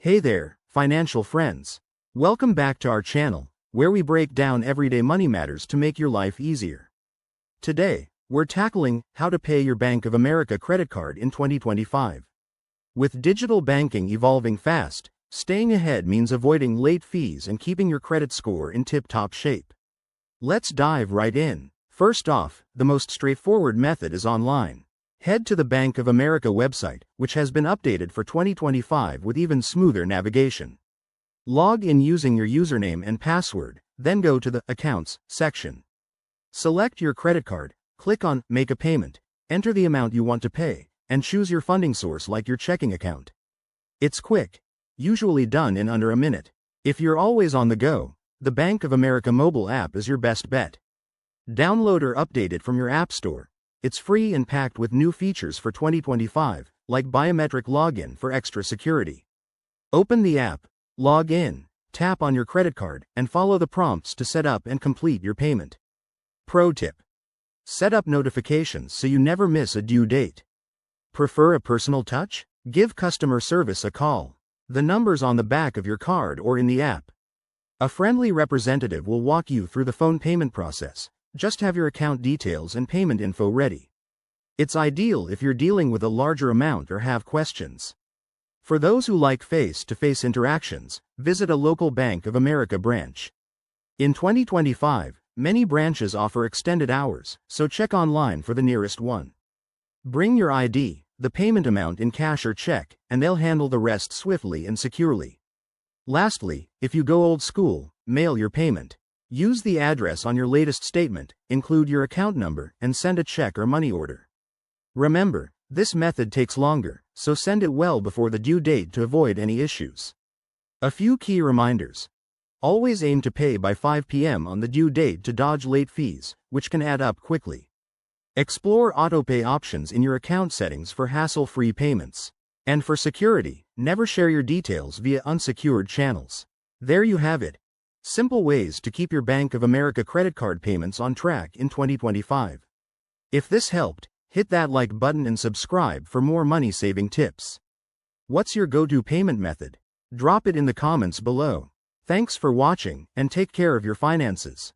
Hey there, financial friends. Welcome back to our channel, where we break down everyday money matters to make your life easier. Today, we're tackling how to pay your Bank of America credit card in 2025. With digital banking evolving fast, staying ahead means avoiding late fees and keeping your credit score in tip-top shape. Let's dive right in. First off, the most straightforward method is online. Head to the Bank of America website, which has been updated for 2025 with even smoother navigation. Log in using your username and password, then go to the Accounts section. Select your credit card, click on Make a Payment, enter the amount you want to pay, and choose your funding source like your checking account. It's quick, usually done in under a minute. If you're always on the go, the Bank of America mobile app is your best bet. Download or update it from your app store. It's free and packed with new features for 2025, like biometric login for extra security. Open the app, log in, tap on your credit card, and follow the prompts to set up and complete your payment. Pro tip: set up notifications so you never miss a due date. Prefer a personal touch? Give customer service a call. The number's on the back of your card or in the app. A friendly representative will walk you through the phone payment process. Just have your account details and payment info ready. It's ideal if you're dealing with a larger amount or have questions. For those who like face-to-face interactions, visit a local Bank of America branch. In 2025, many branches offer extended hours, so check online for the nearest one. Bring your ID, the payment amount in cash or check, and they'll handle the rest swiftly and securely. Lastly, if you go old school, mail your payment. Use the address on your latest statement, include your account number, and send a check or money order. Remember, this method takes longer, so send it well before the due date to avoid any issues. A few key reminders. Always aim to pay by 5 p.m. on the due date to dodge late fees, which can add up quickly. Explore autopay options in your account settings for hassle-free payments. And for security, never share your details via unsecured channels. There you have it. Simple ways to keep your Bank of America credit card payments on track in 2025. If this helped, hit that like button and subscribe for more money-saving tips. What's your go-to payment method? Drop it in the comments below. Thanks for watching, and take care of your finances.